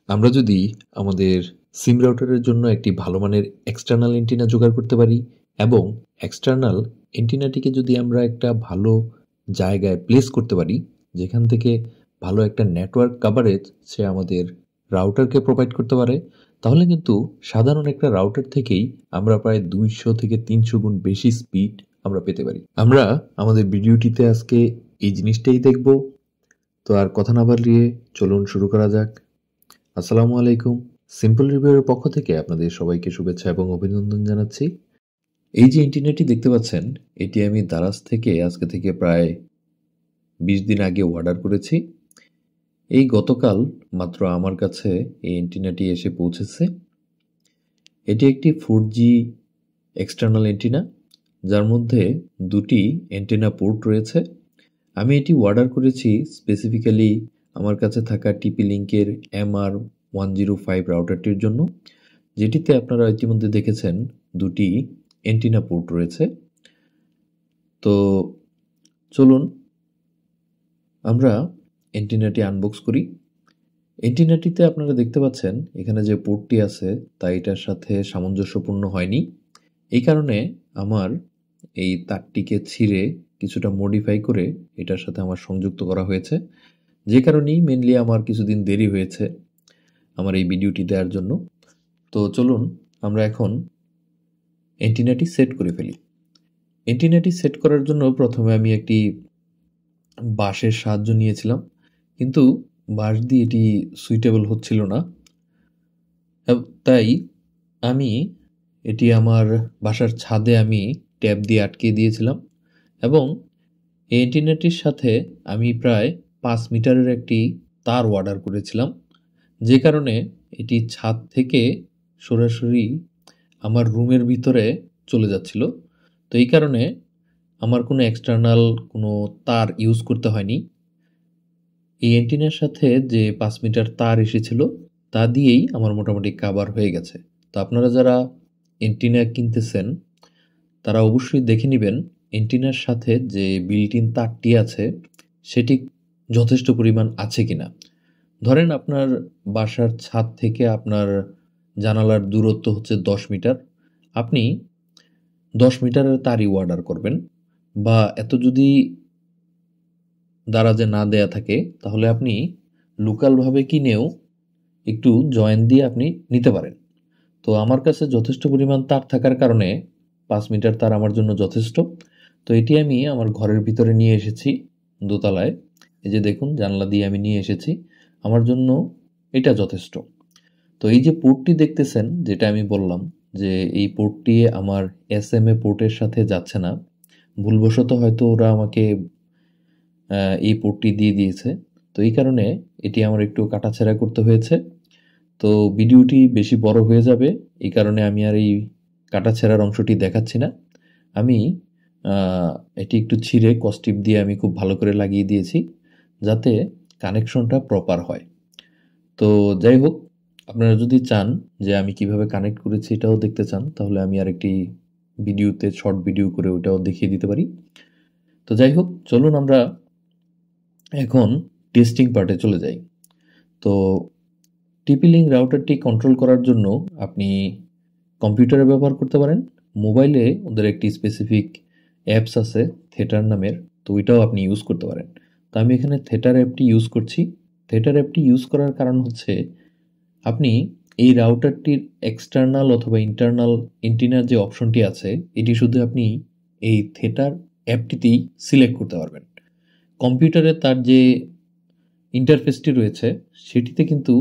আমরা যদি আমাদের সিম রাউটারের জন্য একটি ভালো মানের এক্সটার্নাল এন্টিনা জোগাড় করতে পারি এবং এক্সটার্নাল এন্টিনাটিকে যদি আমরা একটা ভালো জায়গায় প্লেস করতে পারি, যেখান থেকে ভালো একটা নেটওয়ার্ক কাভারেজ সে আমাদের রাউটারকে প্রোভাইড করতে পারে, তাহলে কিন্তু সাধারণ একটা রাউটার থেকেই আমরা প্রায় 200 থেকে 300 গুণ বেশি স্পিড আমরা পেতে পারি। আমরা আমাদের ভিডিওটিতে আজকে এই জিনিসটাই দেখব। তো আর কথা না বাড়িয়ে চলুন শুরু করা যাক। আসসালামু আলাইকুম। সিম্পল রিভিউয়ের পক্ষ থেকে আপনাদের সবাইকে শুভেচ্ছা এবং অভিনন্দন জানাচ্ছি। এই যে ইন্টারনেটটি দেখতে পাচ্ছেন, এটি আমি দারাজ থেকে আজকে থেকে প্রায় 20 দিন আগে অর্ডার করেছি। এই গতকাল মাত্র আমার কাছে এই এন্টিনাটি এসে পৌঁছেছে। এটি একটি 4G এক্সটার্নাল এন্টিনা, যার মধ্যে দুটি এন্টিনা পোর্ট রয়েছে। আমি এটি অর্ডার করেছি স্পেসিফিক্যালি আমার কাছে থাকা টিপি লিঙ্কের MR105 রাউটারটির জন্য, যেটিতে আপনারা ইতিমধ্যে দেখেছেন দুটি এন্টিনা পোর্ট রয়েছে। তো চলুন আমরা এন্টিনাটি আনবক্স করি। এন্টিনাটিতে আপনারা দেখতে পাচ্ছেন এখানে যে পোর্টটি আছে তা এটার সাথে সামঞ্জস্যপূর্ণ হয়নি। এই কারণে আমার এই তারটিকে ছিঁড়ে কিছুটা মডিফাই করে এটার সাথে আমার সংযুক্ত করা হয়েছে, যে কারণেই মেনলি আমার কিছুদিন দেরি হয়েছে আমার এই ভিডিওটি দেওয়ার জন্য। তো চলুন আমরা এখন এন্টিনাটি সেট করে ফেলি। এন্টিনাটি সেট করার জন্য প্রথমে আমি একটি বাঁশের সাহায্য নিয়েছিলাম, কিন্তু বাঁশ দিয়ে এটি সুইটেবল হচ্ছিল না। তাই আমি এটি আমার বাসার ছাদে আমি ট্যাপ দিয়ে আটকে দিয়েছিলাম এবং এই এন্টিনাটির সাথে আমি প্রায় 5 মিটারের একটি তার অর্ডার করেছিলাম, যে কারণে এটি ছাদ থেকে সরাসরি আমার রুমের ভিতরে চলে যাচ্ছিল। তো এই কারণে আমার কোনো এক্সটার্নাল কোনো তার ইউজ করতে হয়নি। এই অ্যান্টিনার সাথে যে 5 মিটার তার এসেছিল তা দিয়েই আমার মোটামুটি কাভার হয়ে গেছে। তো আপনারা যারা অ্যান্টিনা কিনতেছেন তারা অবশ্যই দেখে নেবেন অ্যান্টিনার সাথে যে বিল্ট ইন তারটি আছে সেটি যথেষ্ট পরিমাণ আছে কিনা। ধরেন আপনার বাসার ছাদ থেকে আপনার জানালার দূরত্ব হচ্ছে 10 মিটার, আপনি 10 মিটারের তারই অর্ডার করবেন। বা এত যদি দারাজে না দেয়া থাকে তাহলে আপনি লোকালভাবে কিনেও একটু জয়েন দিয়ে আপনি নিতে পারেন। তো আমার কাছে যথেষ্ট পরিমাণ তার থাকার কারণে 5 মিটার তার আমার জন্য যথেষ্ট। তো এটি আমি আমার ঘরের ভিতরে নিয়ে এসেছি দোতলায়। এই যে দেখুন জানলা দিয়ে আমি নিয়ে এসেছি, আমার জন্য এটা যথেষ্ট। তো এই যে পোর্টটি দেখতেছেন, যেটা আমি বললাম যে এই পোর্টটি আমার SMA পোর্টের সাথে যাচ্ছে না, ভুলবশত হয়তো ওরা আমাকে এই পোর্টটি দিয়ে দিয়েছে। তো এই কারণে এটি আমার একটু কাটাছেঁড়া করতে হয়েছে। তো ভিডিওটি বেশি বড় হয়ে যাবে, এই কারণে আমি আর এই কাটাছেঁড়ার অংশটি দেখাচ্ছি না। আমি এটি একটু ছিঁড়ে কস্টিপ দিয়ে আমি খুব ভালো করে লাগিয়ে দিয়েছি যাতে কানেকশনটা প্রপার হয়। তো যাই হোক, আপনারা যদি চান যে আমি কিভাবে কানেক্ট করেছি এটাও দেখতে চান, তাহলে আমি আরেকটি ভিডিওতে শর্ট ভিডিও করে ওটাও দেখিয়ে দিতে পারি। তো যাই হোক, চলুন আমরা এখন টেস্টিং পার্টে চলে যাই। তো টিপি-লিঙ্ক রাউটারটি কন্ট্রোল করার জন্য আপনি কম্পিউটারে ব্যবহার করতে পারেন, মোবাইলে ওদের একটি স্পেসিফিক অ্যাপস আছে থেটার নামের, তো ওইটাও আপনি ইউজ করতে পারেন। তো আমি এখানে থেটার অ্যাপটি ইউজ করছি। থেটার অ্যাপটি ইউজ করার কারণ হচ্ছে আপনি এই রাউটারটির এক্সটার্নাল অথবা ইন্টারনাল এন্টিনার যে অপশনটি আছে এটি শুধু আপনি এই থেটার অ্যাপটিতেই সিলেক্ট করতে পারবেন। কম্পিউটারে তার যে ইন্টারফেসটি রয়েছে সেটিতে কিন্তু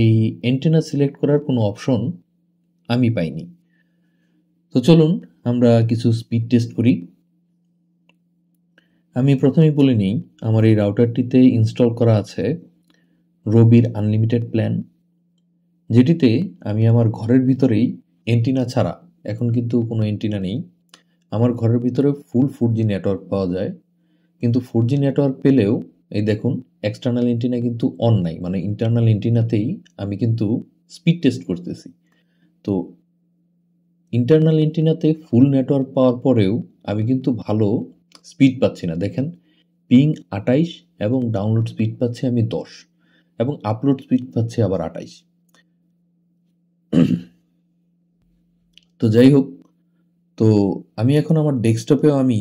এই অ্যান্টেনা সিলেক্ট করার কোনো অপশন আমি পাইনি। তো চলুন আমরা কিছু স্পিড টেস্ট করি। আমি প্রথমেই বলে নিই, আমার এই রাউটারটিতে ইনস্টল করা আছে রবির আনলিমিটেড প্ল্যান, যেটিতে আমি আমার ঘরের ভিতরেই অ্যান্টেনা ছাড়া, এখন কিন্তু কোনো অ্যান্টেনা নেই, আমার ঘরের ভিতরে ফুল 4G নেটওয়ার্ক পাওয়া যায়। কিন্তু 4G নেটওয়ার্ক পেলেও এই দেখুন এক্সটার্নাল এন্টিনা কিন্তু অন নাই, মানে ইন্টারনাল এন্টিনাতেই আমি কিন্তু স্পিড টেস্ট করতেছি। তো ইন্টারনাল এন্টিনাতে ফুল নেটওয়ার্ক পাওয়ার পরেও আমি কিন্তু ভালো স্পিড পাচ্ছি না। দেখেন পিং 28 এবং ডাউনলোড স্পিড পাচ্ছি আমি 10। এবং আপলোড স্পিড পাচ্ছি আবার 28। তো যাই হোক, তো আমি এখন আমার ডেস্কটপেও আমি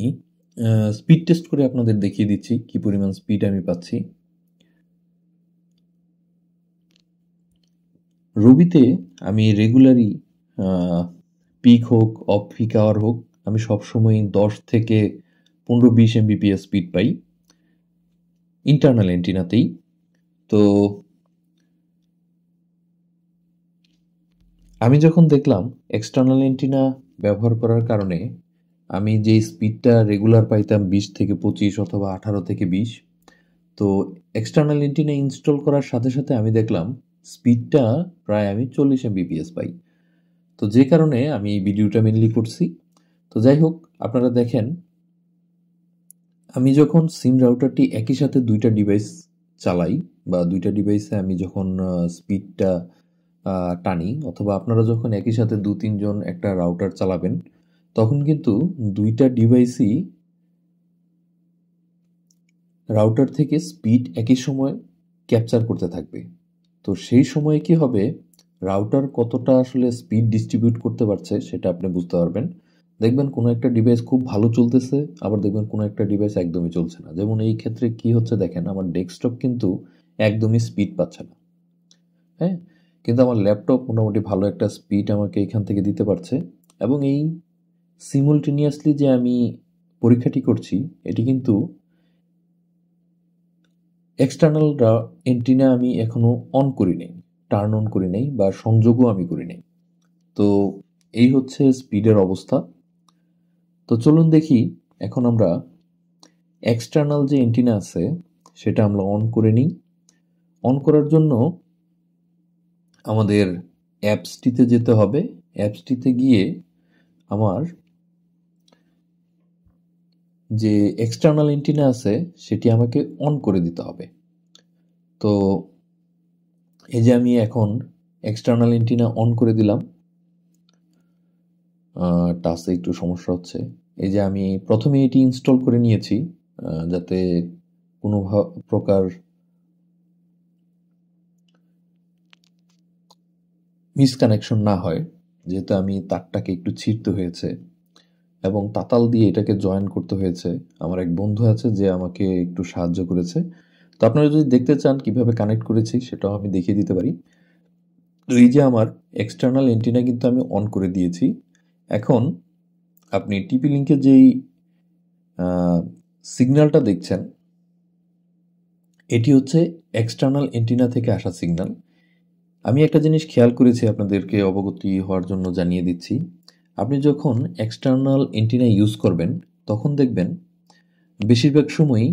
স্পিড টেস্ট করে আপনাদের দেখিয়ে দিচ্ছি কি পরিমাণ স্পিড আমি পাচ্ছি। রুবিতে আমি রেগুলারই পিক হোক অফ পিক আওয়ার হোক আমি সবসময় 10 থেকে 15-20 mbps স্পিড পাই ইন্টারনাল এন্টিনাতেই। তো আমি যখন দেখলাম এক্সটার্নাল এন্টিনা ব্যবহার করার কারণে আমি যে স্পিডটা রেগুলার পাইতাম 20 থেকে 25 অথবা 18 থেকে 20, তো এক্সটার্নাল এন্টিনা ইনস্টল করার সাথে সাথে আমি দেখলাম স্পিডটা প্রায় আমি 40 mbps পাই। তো যে কারণে আমি এই ভিডিওটা মেনলি করছি। তো যাই হোক, আপনারা দেখেন আমি যখন সিম রাউটারটি একই সাথে দুইটা ডিভাইস চালাই বা দুইটা ডিভাইসে আমি যখন স্পিডটা টানি, অথবা আপনারা যখন একই সাথে 2-3 জন একটা রাউটার চালাবেন তখন কিন্তু দুইটা ডিভাইসই রাউটার থেকে স্পিড একই সময় ক্যাপচার করতে থাকবে। তো সেই সময়ে কি হবে, রাউটার কতটা আসলে স্পিড ডিস্ট্রিবিউট করতে পারছে সেটা আপনি বুঝতে পারবেন। দেখবেন কোনো একটা ডিভাইস খুব ভালো চলতেছে, আবার দেখবেন কোনো একটা ডিভাইস একদমই চলছে না। যেমন এই ক্ষেত্রে কি হচ্ছে দেখেন, আমার ডেস্কটপ কিন্তু একদমই স্পিড পাচ্ছে না, হ্যাঁ, কিন্তু আমার ল্যাপটপ মোটামুটি ভালো একটা স্পিড আমাকে এখান থেকে দিতে পারছে। এবং এই সিমুলটেনিয়াসলি যে আমি পরীক্ষাটি করছি এটি কিন্তু এক্সটার্নাল এন্টিনা আমি এখনো অন করি নাই, টার্ন অন করি নাই বা সংযোগও আমি করি নাই। তো এই হচ্ছে স্পিডের অবস্থা। তো চলুন দেখি এখন আমরা এক্সটার্নাল যে এন্টিনা আছে সেটা আমরা অন করে নিই। অন করার জন্য আমাদের অ্যাপসটিতে যেতে হবে। অ্যাপসটিতে গিয়ে আমার যে এক্সটার্নাল এন্টিনা আছে সেটি আমাকে অন করে দিতে হবে। তো এই যে আমি এখন এক্সটার্নাল এন্টিনা অন করে দিলাম। টাচে একটু সমস্যা হচ্ছে। এই যে আমি প্রথমে এটি ইনস্টল করে নিয়েছি যাতে কোনো প্রকার মিসকানেকশন না হয়, যেহেতু আমি তারটাকে একটু ছিঁড়তে হয়েছে এবং তাতাল দিয়ে এটাকে জয়েন করতে হয়েছে। আমার এক বন্ধু আছে যে আমাকে একটু সাহায্য করেছে। তো আপনারা যদি দেখতে চান কিভাবে কানেক্ট করেছি সেটাও আমি দেখিয়ে দিতে পারি। তো এই যে আমার এক্সটার্নাল এন্টিনা কিন্তু আমি অন করে দিয়েছি। এখন আপনি টিপি লিঙ্কে যেই সিগন্যালটা দেখছেন এটি হচ্ছে এক্সটার্নাল এন্টিনা থেকে আসা সিগন্যাল। আমি একটা জিনিস খেয়াল করেছি, আপনাদেরকে অবগতি হওয়ার জন্য জানিয়ে দিচ্ছি। আপনি যখন এক্সটার্নাল এন্টিনা ইউজ করবেন তখন দেখবেন বেশিরভাগ সময়ই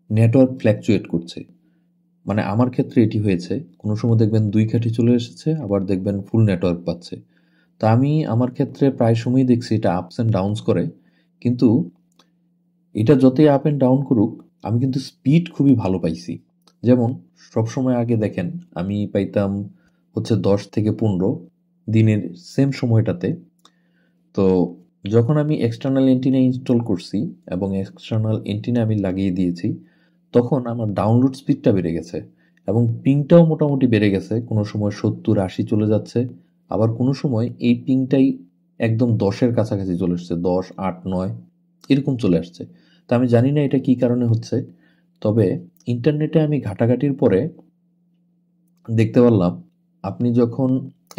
নেটওয়ার্ক ফ্ল্যাকচুয়েট করছে। মানে আমার ক্ষেত্রে এটি হয়েছে, কোনো সময় দেখবেন 2 কাঠি চলে এসেছে, আবার দেখবেন ফুল নেটওয়ার্ক পাচ্ছে। তা আমি আমার ক্ষেত্রে প্রায় সময়ই দেখছি এটা আপস অ্যান্ড ডাউনস করে, কিন্তু এটা যতই আপ অ্যান্ড ডাউন করুক আমি কিন্তু স্পিড খুবই ভালো পাইছি। যেমন সবসময় আগে দেখেন আমি পাইতাম হচ্ছে 10 থেকে 15 দিনের সেম সময়টাতে। তো যখন আমি এক্সটার্নাল এন্টিনা ইনস্টল করছি এবং এক্সটার্নাল এন্টিনা আমি লাগিয়ে দিয়েছি তখন আমার ডাউনলোড স্পিডটা বেড়ে গেছে এবং পিংটাও মোটামুটি বেড়ে গেছে। কোনো সময় 70-80 চলে যাচ্ছে, আবার কোনো সময় এই পিংটাই একদম 10-এর কাছাকাছি চলে আসছে, 10, 8, 9 এরকম চলে আসছে। তো আমি জানি না এটা কী কারণে হচ্ছে, তবে ইন্টারনেটে আমি ঘাটাঘাটির পরে দেখতে পারলাম আপনি যখন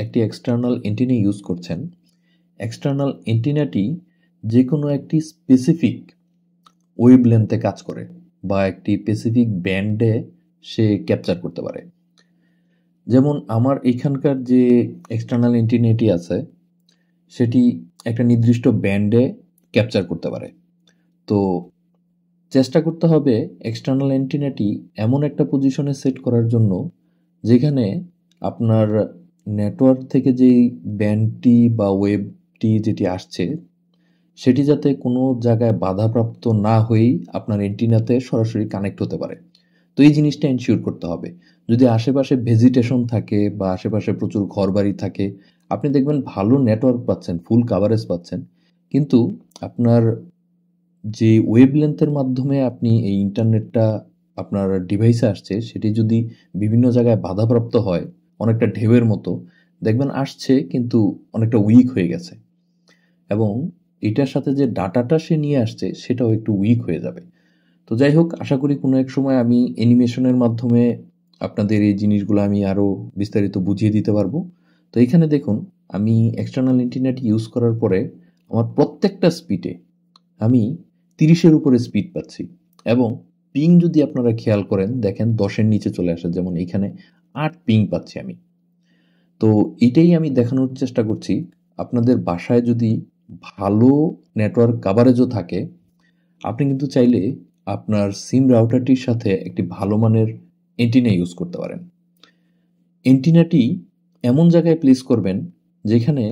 একটি এক্সটার্নাল এন্টিনা ইউজ করছেন, এক্সটার্নাল এন্টিনাটি যে কোনো একটি স্পেসিফিক ওয়েভলেন্থে কাজ করে বা একটি স্পেসিফিক ব্যান্ডে সে ক্যাপচার করতে পারে। যেমন আমার এখানকার যে এক্সটার্নাল এন্টিনাটি আছে সেটি একটা নির্দিষ্ট ব্যান্ডে ক্যাপচার করতে পারে। তো চেষ্টা করতে হবে এক্সটার্নাল অ্যান্টিনাটি এমন একটা পজিশনে সেট করার জন্য যেখানে আপনার নেটওয়ার্ক থেকে যেই ব্যান্ডটি বা ওয়েবটি যেটি আসছে সেটি যাতে কোনো জায়গায় বাধাপ্রাপ্ত না হয়েই আপনার অ্যান্টিনাতে সরাসরি কানেক্ট হতে পারে। তো এই জিনিসটা এনশিওর করতে হবে। যদি আশেপাশে ভেজিটেশন থাকে বা আশেপাশে প্রচুর ঘরবাড়ি থাকে আপনি দেখবেন ভালো নেটওয়ার্ক পাচ্ছেন, ফুল কাভারেজ পাচ্ছেন, কিন্তু আপনার যে ওয়েভলেন্থের মাধ্যমে আপনি এই ইন্টারনেটটা আপনার ডিভাইসে আসছে সেটি যদি বিভিন্ন জায়গায় বাধাপ্রাপ্ত হয়, অনেকটা ঢেউয়ের মতো, দেখবেন আসছে কিন্তু অনেকটা উইক হয়ে গেছে, এবং এটার সাথে যে ডাটাটা সে নিয়ে আসছে সেটাও একটু উইক হয়ে যাবে। তো যাই হোক, আশা করি কোনো এক সময় আমি অ্যানিমেশনের মাধ্যমে আপনাদের এই জিনিসগুলো আমি আরও বিস্তারিত বুঝিয়ে দিতে পারবো। তো এখানে দেখুন, আমি এক্সটার্নাল ইন্টারনেট ইউজ করার পরে আমার প্রত্যেকটা স্পিডে আমি 30-এর উপরে স্পিড পাচ্ছি, এবং পিং যদি আপনারা খেয়াল করেন দেখেন 10-এর নিচে চলে আসে, যেমন এখানে 8 পিং পাচ্ছি আমি। তো এটাই আমি দেখানোর চেষ্টা করছি, আপনাদের বাসায় যদি ভালো নেটওয়ার্ক কাভারেজও থাকে, আপনি কিন্তু চাইলে আপনার সিম রাউটারটির সাথে একটি ভালো মানের এন্টিনা ইউজ করতে পারেন। এন্টিনাটি এমন জায়গায় প্লেস করবেন যেখানে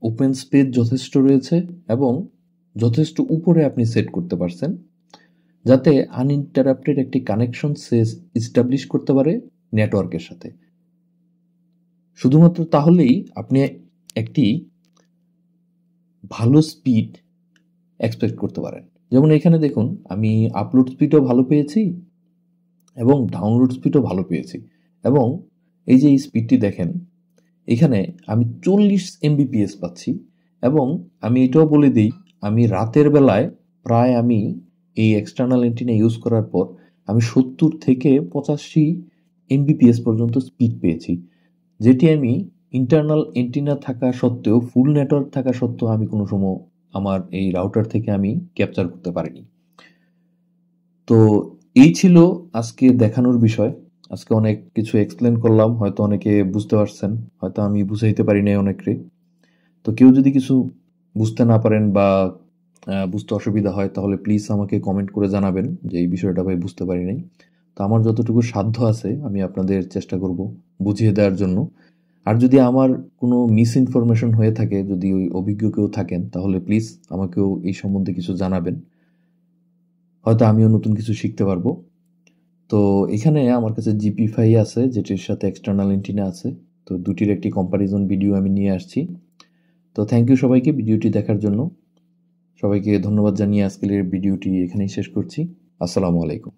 ওপেন স্পেস যথেষ্ট রয়েছে এবং যথেষ্ট উপরে আপনি সেট করতে পারছেন, যাতে আনইন্টারাপ্টেড একটি কানেকশন সে এস্টাবলিশ করতে পারে নেটওয়ার্কের সাথে। শুধুমাত্র তাহলেই আপনি একটি ভালো স্পিড এক্সপেক্ট করতে পারেন। যেমন এখানে দেখুন, আমি আপলোড স্পিডও ভালো পেয়েছি এবং ডাউনলোড স্পিডও ভালো পেয়েছি, এবং এই যে এই স্পিডটি দেখেন, এখানে আমি 40 Mbps পাচ্ছি, এবং আমি এটাও বলে দিই, আমি রাতের বেলায় প্রায় আমি এই এক্সটার্নাল এন্টিনা ইউজ করার পর আমি 70 থেকে 85 Mbps পর্যন্ত স্পিড পেয়েছি, যেটি আমি ইন্টারনাল এন্টিনা থাকা সত্ত্বেও, ফুল নেটওয়ার্ক থাকা সত্ত্বেও আমি কোনো সময় আমার এই রাউটার থেকে আমি ক্যাপচার করতে পারিনি। তো এই ছিল আজকে দেখানোর বিষয়। আজকে অনেক কিছু এক্সপ্লেন করলাম, হয়তো অনেকে বুঝতে পারছেন, হয়তো আমি বুঝাইতে পারি নাই অনেকরে। তো কেউ যদি কিছু বুঝতে না পারেন বা বুঝতে অসুবিধা হয়, তাহলে প্লিজ আমাকে কমেন্ট করে জানাবেন যে এই বিষয়টা ভাই বুঝতে পারি নাই। তো আমার যতটুকু সাধ্য আছে আমি আপনাদের চেষ্টা করব বুঝিয়ে দেওয়ার জন্য। আর যদি আমার কোনো মিস ইনফরমেশন হয়ে থাকে, যদি ওই অভিজ্ঞ কেউ থাকেন, তাহলে প্লিজ আমাকেও এই সম্বন্ধে কিছু জানাবেন, হয়তো আমিও নতুন কিছু শিখতে পারবো। তো এখানে আমার কাছে জিপি5 আছে, যেটির সাথে এক্সটার্নাল এন্টিনা আছে। তো দুটির একটি কম্প্যারিজন ভিডিও আমি নিয়ে আসছি। তো থ্যাংক ইউ সবাইকে ভিডিওটি দেখার জন্য। সবাইকে ধন্যবাদ জানিয়ে আজকের ভিডিওটি এখানেই শেষ করছি। আসসালামু আলাইকুম।